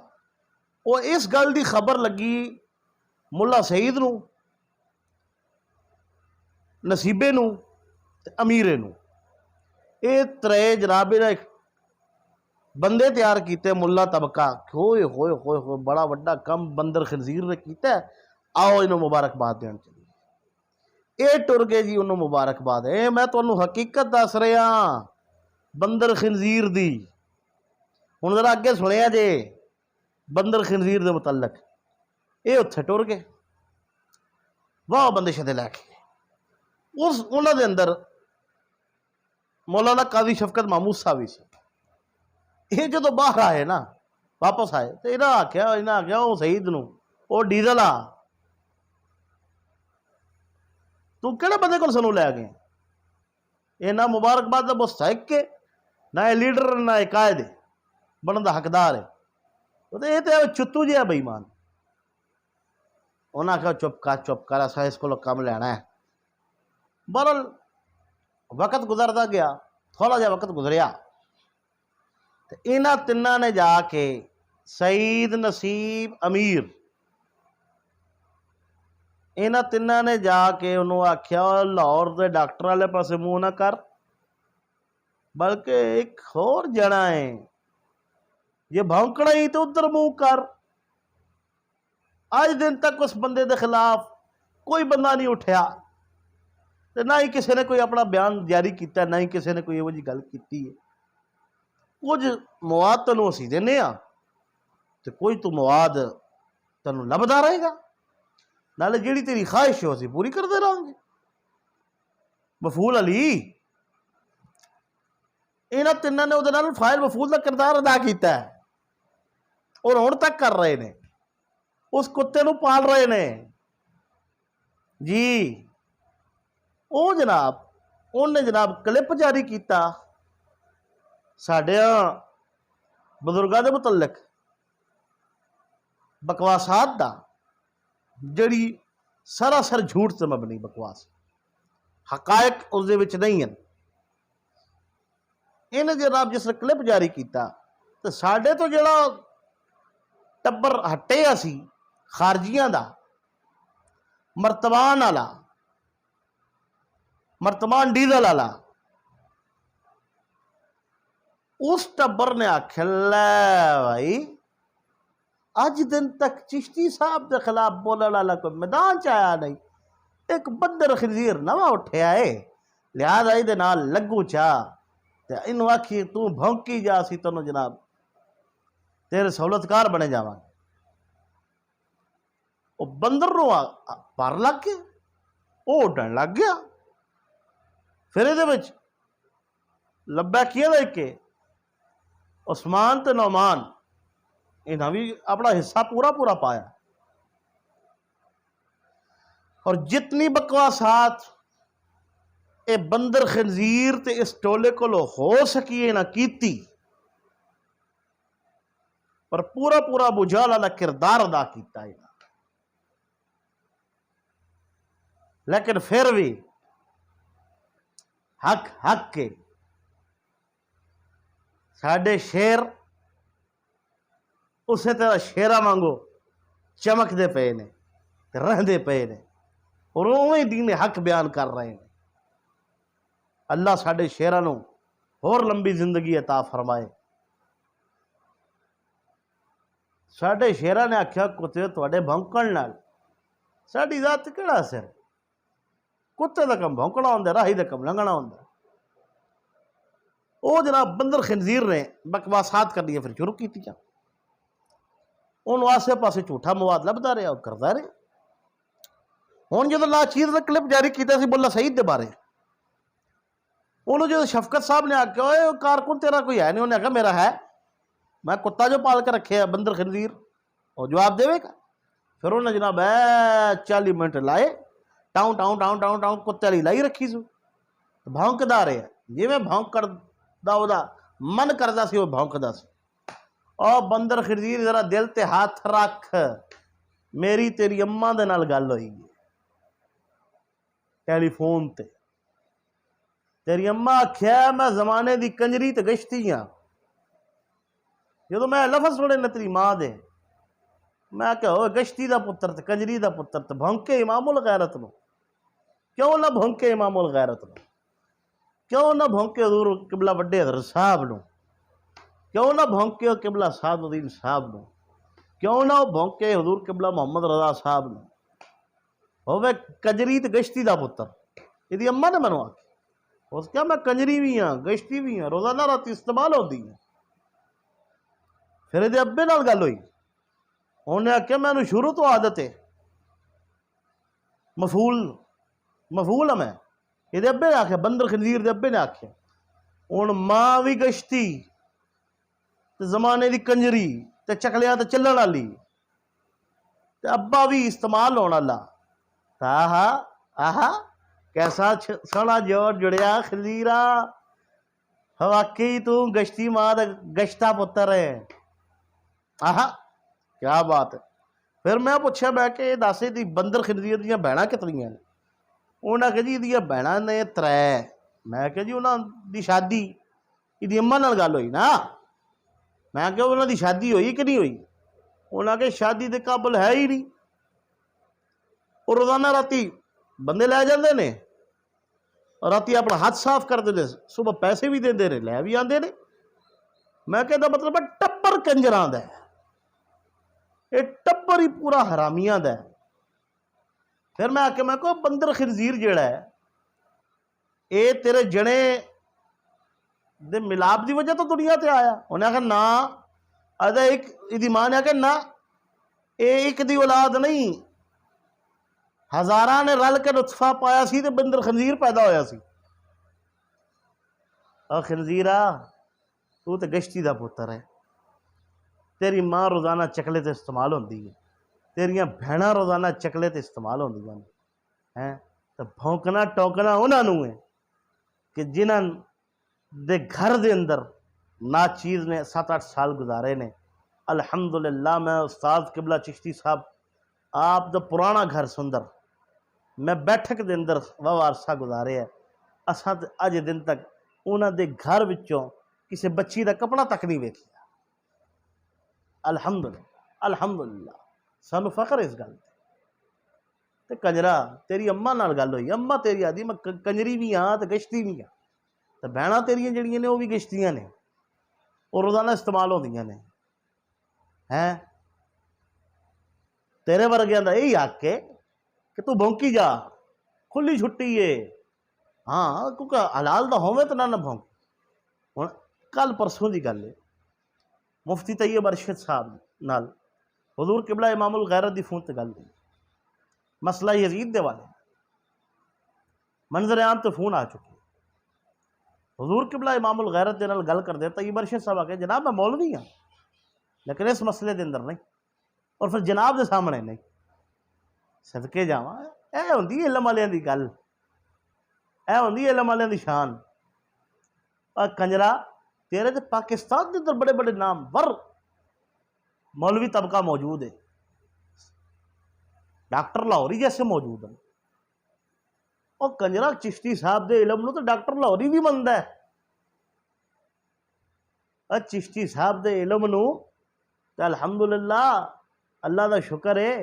وہ اس گل دی خبر لگی ملا سعید نو، نصیبے نو تے امیرے نو، اے 3 جناب ایک بندے تیار کیتے ملا طبقہ، ہوئے ہوئے ہوئے ہوئے بڑا وڈا کم بندر خنزیر نے کیتا ہے، آؤ انہوں مبارکباد دین چلی۔ اے ٹر گئے جی انہوں مبارکباد، اے میں تو انہوں حقیقت دس رہے ہاں بندر خنزیر دی، ہن ذرا اگے سنیا جے بندر خنزیر دے متعلق۔ اے اتھے ٹر گئے، واہ بندے شدے لے کے اس انہوں دے اندر مولانا قاضی شفقت محمود صاحب بھی سی۔ یہ جدو باہر آئے نا واپس آئے تو انہاں آکھیا وہ سعید نو وہ ڈیزل آ تو کہڑے بندے کو سنو لے گئے؟ یہ نہ مبارکباد دا مستحق کے، نہ یہ لیڈر، نہ یہ قائد بنن دا حقدار ہے، تو یہ تو چتو جہا بے ایمان۔ انہاں کہا چپ کر ایسا اس کو کام لینا ہے۔ بہرحال وقت گزرتا گیا، تھوڑا جا وقت گزریا تو انہاں 3 نے جا کے سعید، نصیب، امیر، انہاں 3 نے جا کے انہوں آکھیا لاہور دے ڈاکٹر والے پاسے منہ نہ کر، بلکہ ایک اور جنا ہے یہ بھونکنا ہی تو ادھر منہ کر، اج دن تک اس بندے دے خلاف کوئی بندہ نہیں اٹھیا تے نہ ہی کسی نے کوئی اپنا بیان جاری کیتا ہے، نہ ہی کسی نے کوئی یہ جی گل کیتی ہے۔ کچھ مواد تینوں اسی دینے ہاں تے کوئی تو مواد تینوں لبدا رہے گا، نالے جیڑی تیری خواہش ہے اسی پوری کرتے رہاں گے۔ مفعول علی انہاں تیناں نے اودے نال فاعل مفعول دا کردار ادا کیتا ہے اور ہن تک کر رہے نے، اس کتے نو پال رہے نے جی۔ او جناب انہوں نے جناب کلپ جاری کیتا ساڈے بزرگاں دے متعلق بکواسات دا، جڑی سراسر جھوٹ تے مبنی بکواس، حقائق اس دے وچ نہیں ہیں۔ انہیں جناب جس نے کلپ جاری کیتا تو ساڈے تو جڑا ٹبر ہٹے اسی خارجیاں دا، مرتبان والا، مرتبان ڈیزل والا، اس ٹبر نے آکھیا لے بھائی اج دن تک چشتی صاحب دے خلاف بولن والا کوئی میدان چ آیا نہیں، ایک بندر خنزیر نواں اٹھیا ہے، لہذا یہ نال لگو چاہ تے انہوں آکھی تو بھونکی جا سی تنوں جناب تیرے سہولتکار بنے جاواں۔ وہ بندر نو پر لگ کے وہ اڈن لگ گیا، پھر یہ لبا کیا لے کے عثمان تے نعمان انہاں بھی اپنا حصہ پورا پورا پایا، اور جتنی بکواسات اے بندر خنزیر تے اس ٹولے کو ہو سکی نہ کیتی، پر پورا پورا ابو جہل والا کردار ادا کیتا ہے، لیکن پھر بھی حق کے ساڈے شیر اسے طرح شیراں وانگو چمکدے پئے نے رہندے پئے نے اور اوویں دین حق بیان کر رہے ہیں۔ اللہ ساڈے شیراں نو اور لمبی زندگی عطا فرمائے۔ ساڈے شیراں نے آکھیا کتے تواڈے بھونکن نال ساڈی ذات کیڑا اثر، کتے دا کم بھونکنا ہوندا، راہی دا کم لنگنا ہوندا۔ او جناب بندر خنزیر نے بکواسات کرنی پھر شروع کیتی جا، انہوں آسے پاسے جھوٹا مواد لبدا رہا اور کردا رہا۔ ہن جدوں ناچیز نے کلپ جاری کیتا سی ملا سعید دے بارے، انہوں جدوں شفقت صاحب نے آکھیا اوے کارکن تیرا کوئی ہے نہیں، انہیں آکھیا میرا ہے، میں کتا جو پال کے رکھے ہے بندر خنزیر، اور جواب دے گا۔ پھر انہیں جناب 40 منٹ لائے ٹاؤں ٹاؤں ٹاؤں ٹاؤں ٹاؤں کتے والی لائی رکھی سو، بھونکدا رہے جی میں بھونک کردا دا من کردا سی وہ بھونکدا سی۔ او بندر خنزیر ذرا دل تے ہاتھ رکھ، میری تیری اماں دے نال گل ہوئی ہے ٹیلی فون تے، تیری اماں آکھیا میں زمانے دی کنجری تے گشتی ہاں، جدو میں لفظ سنے نے تیری ماں دے، میں کہ ہوئے گشتی دا پتر تے کنجری دا پتر تے بھونکے امام الغیرت نو، کیوں نہ بھونکے امام الغیرت نو، کیوں نہ بھونکے حضور قبلہ وڈے حضرت صاحب نو، کیوں نہ بھونکے قبلہ سعد الدین صاحب نو، کیوں نہ بھونکے حضور قبلہ محمد رضا صاحب نو، ہوئے کنجری تے گشتی دا پتر۔ یہ اماں نے منو آکھی، اس کیا میں کنجری بھی ہاں گشتی بھی ہاں، روزانہ رات استعمال ہوتی ہے۔ پھر یہ ابے نال گل ہوئی، انہیں آخیا میں شروع تو عادت ہے مفعول میں، یہ ابے نے آخیا بندر خنزیر دے ابے نے آخیا ہوں ماں بھی گشتی تے زمانے دی کنجری تے چکلیاں تے چلن والی تے ابا بھی استعمال ہونے والا، آہا آہا کیسا سونا جوڑ جڑیا خنزیرا، واقعی تو گشتی ماں دا گشتہ پتر ہے، آہا کیا بات ہے۔ پھر میں پوچھا میں کہ دس دی بندر خنزیر دیاں بہناں کتنی ہیں؟ انہاں کہ جی یہ بہناں نے 3، میں کہ جی انہاں دی شادی یہ اماں نال گل ہوئی نا، میں کہ انہاں دی شادی ہوئی کہ نہیں ہوئی؟ انہاں کہ شادی دے قابل ہے ہی نہیں، اور روزانہ راتی بندے لے جاندے نے اور راتی اپنا ہاتھ صاف کرتے ہیں، صبح پیسے بھی دے رہے لے بھی آتے ہیں۔ میں کہتا مطلب ہے ٹبر کنجراں دا ہے، یہ ٹبر ہی پورا حرامیاں دا ہے۔ پھر میں آکے میں کو بندر خنزیر جیڑا ہے اے تیرے جنے دے ملاب دی وجہ تو دنیا تے آیا۔ انہیں کہا نا ادھا ایک ایمان ہے کہ نا اے ایک دی اولاد نہیں، ہزاراں نے رل کے نطفہ پایا سی تے بندر خنزیر پیدا ہویا سی۔ اور خنزیرہ تو تے گشتی دا پتر ہے، تیری ماں روزانہ چکلے تے استعمال ہوندی ہے، تیریاں بھیڑاں روزانہ چکلے تے استعمال ہوندی ہیں تو بھونکنا ٹوکنا انہاں نوں ہے کہ جنہاں دے گھر دے اندر ناچیز نے 7-8 سال گزارے نے۔ الحمدللہ میں استاد قبلہ چشتی صاحب آپ دا پرانا گھر سندر میں بیٹھک دے اندر عرصہ گزارے ہے، اساں تے اج دن تک انہاں دے گھر وچوں کسی بچی دا کپڑا تک نہیں ویکھیا۔ الحمدللہ الحمدللہ سانو فخر اس گل تے کنجرا تیری اماں نال گل ہوئی، اماں تیری آدھی میں کنجری بھی ہاں تے گشتی بھی ہاں تے بہناں تیریاں جڑیاں نے وہ بھی گشتیاں نے، اور روزانہ استعمال ہوندیاں نے۔ تیرے ورگیاں دا یہی حق ہے کہ تو بھونکی جا، کھلی چھٹی ہے، ہاں کیونکہ حلال دا ہووے تو نہ بھونک۔ ہن کل پرسوں دی گل ہے، مفتی طیب ارشد صاحب نال حضور قبلہ امام الغیرت دی فون تے گل ہوئی، مسئلہ یزید دے والے منظر عام تے فون آ چکی۔ حضور قبلہ امام الغیرت دے نال گل کر دے طیب ارشد صاحب آ کے جناب میں مولوی ہاں لیکن اس مسئلے دے اندر نہیں، اور پھر جناب دے سامنے نہیں۔ صدقے جاواں اے ہوندی علم والیاں دی گل، اے ہوندی علم والیاں دی شان۔ اور کنجرا تیرے تے پاکستان دے اندر بڑے بڑے نام ور مولوی طبقہ موجود ہے، ڈاکٹر لاہوری جیسے موجود ہیں۔ اور کنجرا چشتی صاحب دے علم نو تو ڈاکٹر لاہوری بھی مندا ہے۔ اور چشتی صاحب دے علم نو تے الحمدللہ اللہ دا شکر ہے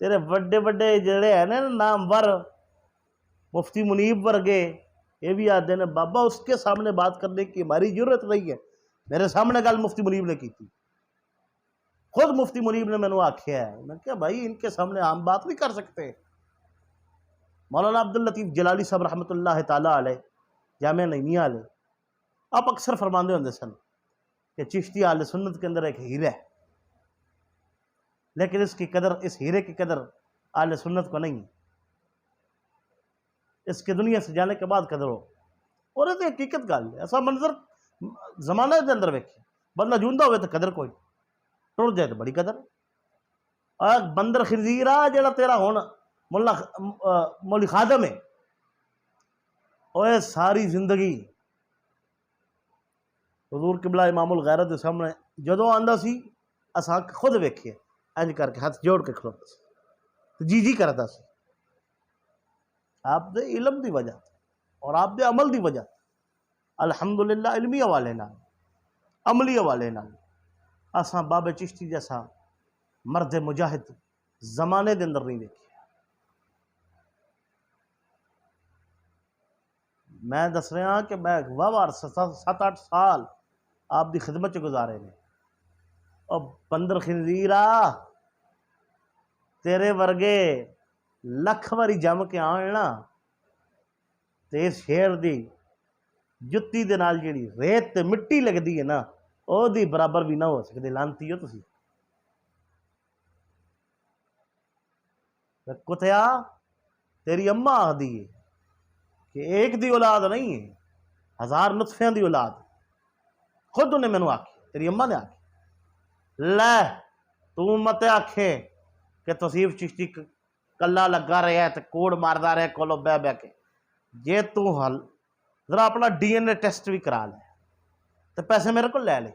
تیرے وڈے وڈے جڑے ہیں نا نامور مفتی منیب ورگے یہ بھی آتے ہیں بابا اس کے سامنے بات کرنے کی ہماری ضرورت نہیں ہے۔ میرے سامنے گل مفتی منیب نے کی تھی، خود مفتی منیب نے میں نے آکھیا ہے، میں کہا بھائی ان کے سامنے عام بات نہیں کر سکتے۔ مولانا عبداللطیف جلالی صاحب رحمۃ اللہ تعالیٰ علیہ جامعہ نعیمیہ علیہ آپ اکثر فرماندے ہوندے سن کہ چشتی اہل سنت کے اندر ایک ہیرا ہے، لیکن اس کی قدر، اس ہیرے کی قدر اہل سنت کو نہیں ہے، اس کے دنیا سے جانے کے بعد قدر ہو۔ اور یہ تو حقیقت گل ہے، ایسا منظر زمانہ دے اندر ویکھے بندہ جوندا ہوئے تو قدر کوئی، ٹر جائے تو بڑی قدر۔ اور بندر خنزیرہ جڑا تیرا ہونا مولی خادم ہے، اوے ساری زندگی حضور قبلہ امام الغیرت دے سامنے جدوں آندا سی اساں خود ویکھے انج کر کے ہاتھ جوڑ کے کھلوتا سی، جی کردا سی، آپ دے علم دی وجہ اور آپ دے عمل دی وجہ الحمدللہ علمی حوالے نال عملی حوالے نال اساں بابے چشتی جیسا مرد مجاہد زمانے دے اندر نہیں ویکھے۔ میں دس رہا ہاں کہ میں واہ 7-8 سال آپ دی خدمت چ گزارے نے، اور بندر خنزیرہ تیرے ورگے لکھ واری جم کے آن نا تے اس شیر دی جتی دے نال جیڑی ریت تے مٹی لگدی ہے نا او دی برابر بھی نہ ہو سکدی۔ لانتی ہو تسی کتیا تیری اماں آخدی ہے کہ ایک دی اولاد نہیں ہے، 1000 نطفیاں دی اولاد۔ خود انہیں میں نے آکھی، تیری اماں نے آکھی لے تو مت آکھے کہ توصیف چشتی کلا لگا رہا ہے تو کوڑ ماردا رہے کولو بہ بہ کے، جے تو حل ذرا اپنا ڈی این اے ٹیسٹ بھی کرا لے تو پیسے میرے کو لے لے،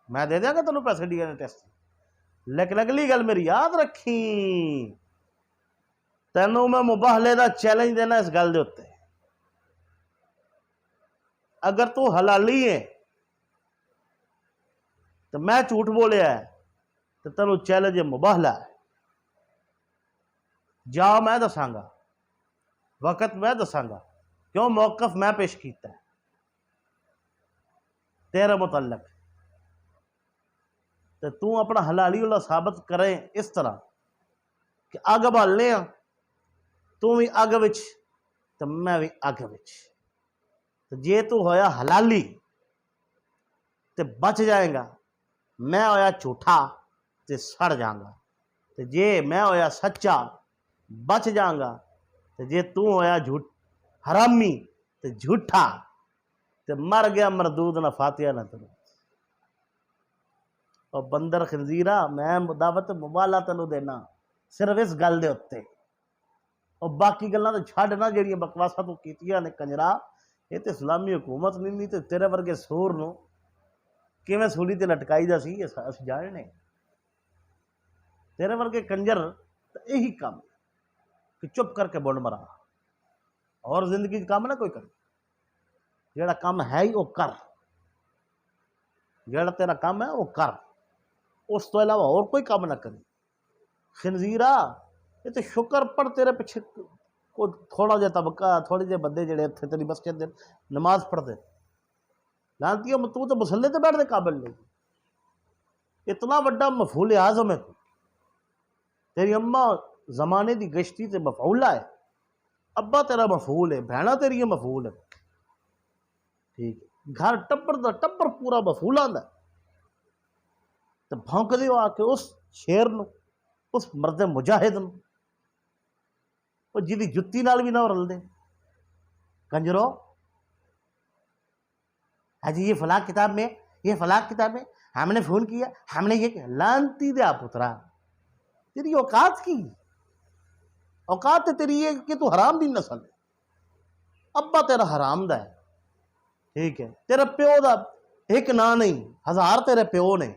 میں دے دیا گا تینوں پیسے ڈی این اے ٹیسٹ۔ لیکن اگلی گل میری یاد رکھی، تینوں میں مباہلے دا چیلنج دینا اس گل دے اتے، اگر تو حلالی ہے تو میں جھوٹ بولیا ہے تو تینوں چیلنج مباہلہ ہے، جا میں دساں گا، وقت میں دساں گا، کیوں موقف میں پیش کیتا ہے تیرے متعلق، تو تو اپنا حلالی والا ثابت کرے اس طرح کہ اگ بالنے ہاں، تو بھی اگ وچ تو میں بھی اگ وچ، تو جے تو ہویا حلالی تے بچ جائے گا، میں ہویا جھوٹا تے سڑ جاؤں گا، تے جے میں ہویا سچا بچ جاؤں گا، تے جے تو ہویا حرامی تے جھوٹا تے مر گیا مردود نہ فاتحہ نہ تلو۔ اور بندر خنزیرہ میں دعوت مبالہ تینوں دینا صرف اس گل دے اتے، اور باقی گلاں تے چھڈنا جڑیاں بکواساں تو کیتیاں نے کنجرا، یہ تے اسلامی حکومت نہیں تے تیرے ورگے سور نو کیویں سولی تے لٹکائی دا سی اس جاننے، تیرے ورگے کنجر یہی کام کہ چپ کر کے بول مرا، اور زندگی کام نہ کوئی کرے، جڑا کام ہے ہی وہ کر، جڑا تیرا کام ہے وہ کر، اس تو علاوہ اور کوئی کام نہ کری۔ خنزیرہ یہ تو شکر پڑھ تیرے پیچھے کو تھوڑا جہا طبقہ، تھوڑے جہے بندے جڑے اتنے تیری مسجد دے نماز پڑھتے، لانتی تو مسلے تے بیٹھ دے قابل نہیں، اتنا بڑا مفعول اعظم ہے، تیری اماں زمانے دی گشتی تے مفعولہ ہے، ابا تیرا مفعول ہے، بہنا تیری مفعول ہے، ٹھیک ہے، گھر ٹبر دا ٹبر پورا مفعول آندا ہے، تو بھونک دیو آ کے اس شیر نو، اس مرد مجاہد نو، وہ جدی جتی نال بھی نہ رل دے، کنجرو جی یہ فلاں کتاب میں، یہ فلاں کتاب میں ہم نے فون کیا، ہم نے یہ کیا، لانتی دیا پترا، تیری اوقات کی اوقات تیری یہ کہ تو حرام دی نسل ہے، ابا تیرا حرام دا ہے، ٹھیک ہے، تیرا پیو دا ایک نا نہیں ہزار تیرے پیو نے،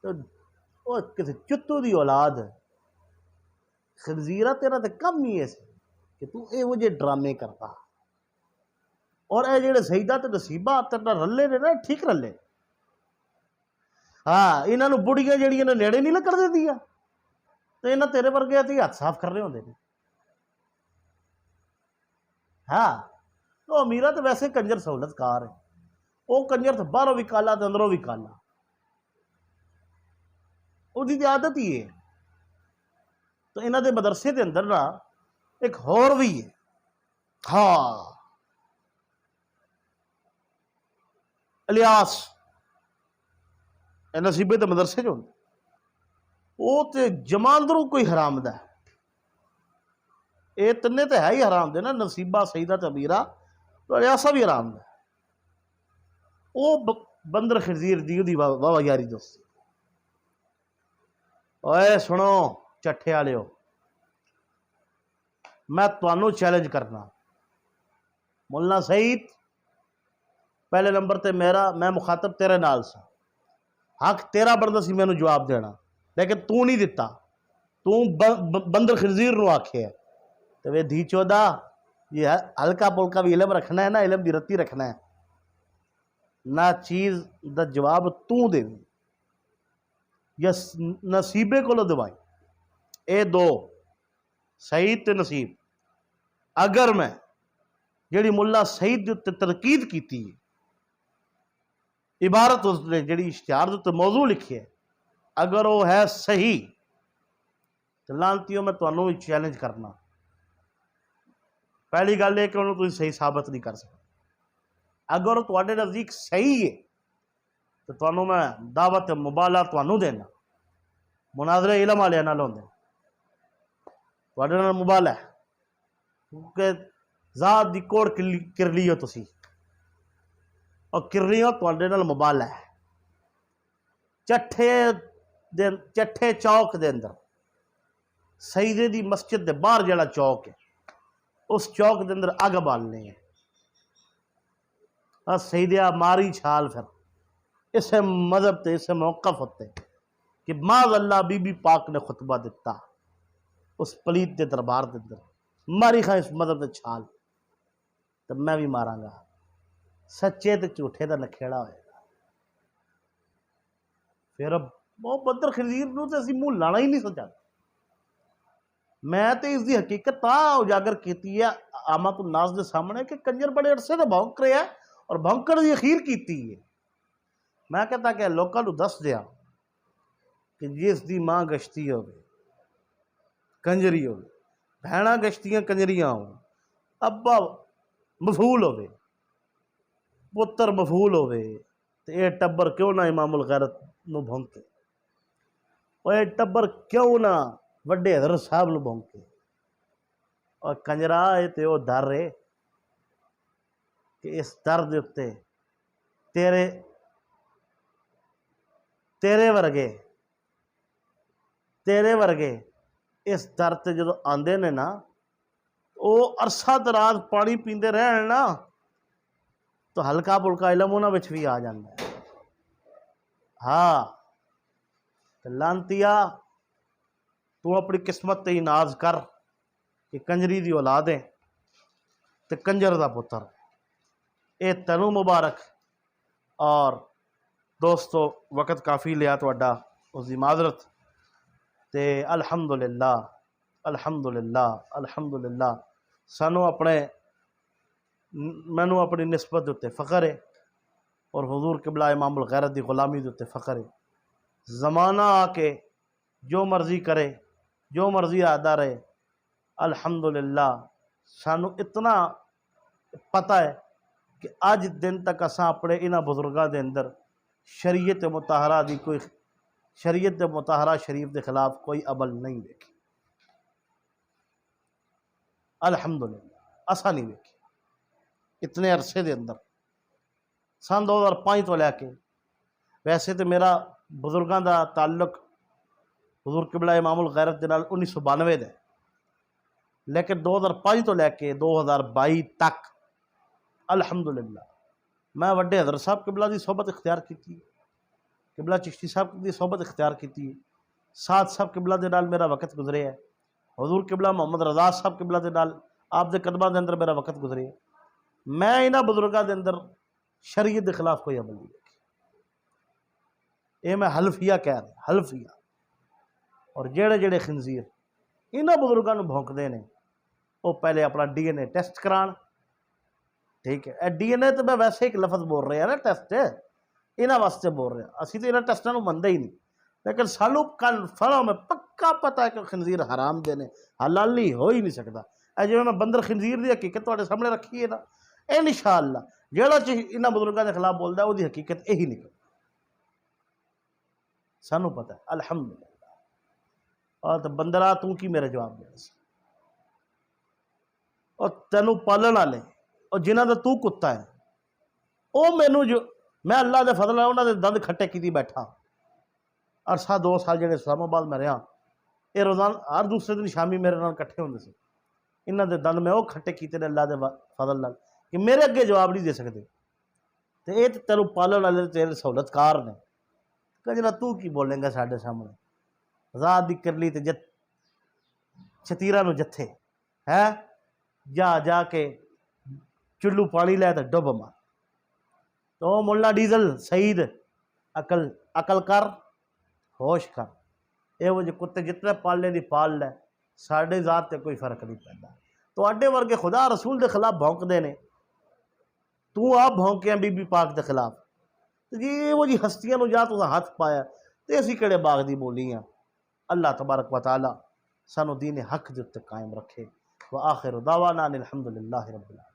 تو کسی چتو دی اولاد ہے، خنزیرہ تیرا تے کم ہی ہے کہ تو اے وہ جے ڈرامے کرتا، اور اے جڑے سیدہ تے نصیبہ تیرا رلے نے نا ٹھیک رلے، ہاں انہاں نو بڑیاں جڑیاں نے نیڑے نہیں لکڑ دے دیا، تو انہاں تیرے ورگے تے ہاتھ صاف کر رہے ہوندے نے، ہاں تو امیرہ تو ویسے کنجر سہولت کار ہے، وہ کنجر تو باہروں بھی کالا تے اندروں بھی کالا، وہ دی عادت ہی ہے، تو انہاں دے مدرسے دے اندر نا ایک ہور بھی ہے، ہاں الیاس نصیبے تے مدرسے جو وہ تے جماندروں کوئی حرام دا ہے، اے تنے تے ہے ہی حرام دے نا، نصیبہ سیدہ تے امیرہ، تو الیاسا بھی حرام دا ہے، وہ بندر خنزیر دی واہ یاری دوستی۔ اوے سنو چٹھے والےو، میں تانوں چیلنج کرنا، مولانا سعید پہلے نمبر تے میرا، میں مخاطب تیرے نال سا، حق تیرا بندا سی مینوں جواب دینا، لیکن تو نہیں دتا، تو بندر خنزیر نو آکھے ہے، تو وہ دھی چودا یہ ہلکا پلکا بھی علم رکھنا ہے نا، علم دی رتی رکھنا ہے نہ، چیز دا جواب تو دے یا نصیبے کو لو دوائی، اے دو سعید تے نصیب، اگر میں جڑی ملا سعید تے تنقید کیتی ہے، عبارت اس نے جڑی اشتہار تے موضوع لکھی ہے، اگر وہ ہے صحیح تو لانتیوں میں تانوں بھی چیلنج کرنا، پہلی گل ہے کہ انہوں تسی صحیح ثابت نہیں کر سکتے، اگر وہ تواڈے نزدیک صحیح ہے تو تانوں میں دعوت مبالہ تانوں دینا، مناظرے علم والے نال ہوندے، تواڈے نال مبالہ ہے، کیونکہ ذات دی کوڑ کر لیو تسی، اور کرنیوں تواڈے نال مبالہ ہے، چٹھے چوک دے اندر سیدے دی مسجد دے باہر جڑا چوک ہے، اس چوک دے اندر اگ بالنے ہے، سیدیا ماری چھال پھر اسے مذہب تے اسے موقف ہوتے کہ معاذ اللہ بی بی پاک نے خطبہ دیتا اس پلیت دے دربار دے اندر، ماری خواہ اس مذہب تے چھال، تو میں بھی ماراں گا، سچے تے جھوٹے دا نکھیڑا ہوئے گا، پھر اب وہ بندر خنزیر نو تے اسی منہ لانا ہی نہیں سچا، میں تے اس دی حقیقت تاں اجاگر کیتی ہے عامت الناس دے سامنے کہ کنجر بڑے عرصے تے بھونک رہے ہیں، اور بھونکڑ دی اخیر کیتی ہے، میں کہتا کہ لوکاں نو دس دیا کہ جس دی ماں گشتی ہوے کنجری ہوے، بھیناں گشتیاں کنجریاں ہون، ابا مفعول ہوے، پتر مفعول ہوے، تے اے ٹبر کیوں نہ امام الغیرت نو بھونکے، اور اے ٹبر کیوں نہ وڈے حضرت صاحب نو بھونکے، اور کنجرا اے تے او در ہے کہ اس در دے اتے تیرے ورگے اس در تے جدو آندے نے نا، او عرصہ دراز پانی پیندے رہن نا، تو ہلکا پلکا علم انہاں وچ بھی آ جاندا ہے۔ ہاں لانتیا تو اپنی قسمت تے ناز کر کہ کنجری دی اولاد ہے تے کنجر دا پتر، اے تینوں مبارک۔ اور دوستو وقت کافی لیا تہاڈا، اس دی معذرت، تے الحمدللہ الحمدللہ الحمدللہ مینوں اپنی نسبت دے اتے فخر ہے، اور حضور قبلہ امام الغیرت دی غلامی دے اتے فخر ہے۔ زمانہ آ کے جو مرضی کرے، جو مرضی آدا رہے، الحمدللہ سانوں اتنا پتہ ہے کہ اج دن تک اساں اپنے انہاں بزرگاں دے اندر شریعت مطہرہ دی کوئی شریعت دے مطہرہ شریف دے خلاف کوئی عمل نہیں ویکھی، الحمدللہ اساں نہیں ویکھی اتنے عرصے دے اندر۔ سن 2005 تو لے کے، ویسے تو میرا بزرگاں دا تعلق حضور قبلہ امام الغیرت دے نال 1992 دے، لیکن 2005 تو لے کے 2022 تک الحمدللہ میں وڈے حضرت صاحب قبلہ دی صحبت اختیار کیتی، قبلہ چشتی صاحب دی صحبت اختیار کیتی، سعد صاحب قبلہ دے نال میرا وقت گزرے ہے، حضور قبلہ محمد رضا صاحب قبلہ دے نال آپ دے قدمہ دے اندر میرا وقت گزرے ہے۔ میں انہاں بزرگاں دے اندر شریعت دے خلاف کوئی عمل نہیں دیکھی، اے میں حلفیہ کہہ رہا، حلفیہ۔ اور جڑے خنزیر انہاں بزرگاں نو بھونکدے نے، وہ پہلے اپنا ڈی این اے ٹیسٹ کران، ٹھیک ہے؟ ڈی این اے تو میں ویسے ایک لفظ بول رہا نا، ٹیسٹ انہاں واسطے بول رہا، اسی تو انہاں ٹیسٹاں نو منتے ہی نہیں، لیکن سانوں کنفرم ہے، پکا پتہ ہے کہ خنزیر حرام دے نے، حلال نہیں ہو ہی نہیں سکتا۔ اے جویں میں بندر خنزیر دی حقیقت تواڈے سامنے رکھی ہے نا، انشاءاللہ جیڑا چیز انہاں بزرگاں دے خلاف بولدا ہے وہ دی حقیقت یہی نکل سانوں پتہ ہے، الحمدللہ۔ اور تو بندرا تو کی میرے جواب دے سی، اور تینوں پالن والے اور جنہاں دا تو کتا ہے، او مینوں جو میں اللہ دے فضل نال انہاں دے دند کھٹے کیتی بیٹھا، عرصہ 2 سال جڑے اسلام آباد میں رہا، یہ روزانہ ہر دوسرے دن شامی میرے نال کٹھے ہوندے سی، انہاں دے دند میں وہ کھٹے کیتے نے اللہ دے فضل نال کہ میرے اگے جواب نہیں دے سکتے، تے اے تے تینوں پالن والے تیرے سہولت کار نے، کہ تو کی بولیں گا ساڈے سامنے؟ ذات دی کرلی تے چھتیرا نو جتھے ہے، جا کے چلو پانی لے تے ڈب مار، تو ملا ڈیزل سعید عقل کر، ہوش کر، اے وہ جو کتے جتنے پالنے دی پال لے، ساڈے ذات تے کوئی فرق نہیں پیندا۔ تو اڈے ورگے خدا رسول دے خلاف بھونک دے نے، تو آپ بھونکے بی بی پاک دے خلاف، جی وہ جی ہستیاں نو جا تو ہاتھ پایا تے اسی کڑے باغ دی بولی ہیں۔ اللہ تبارک و تعالی سانو دین حق دے تے قائم رکھے۔ وآخر دعوانا الحمدللہ رب العالمین۔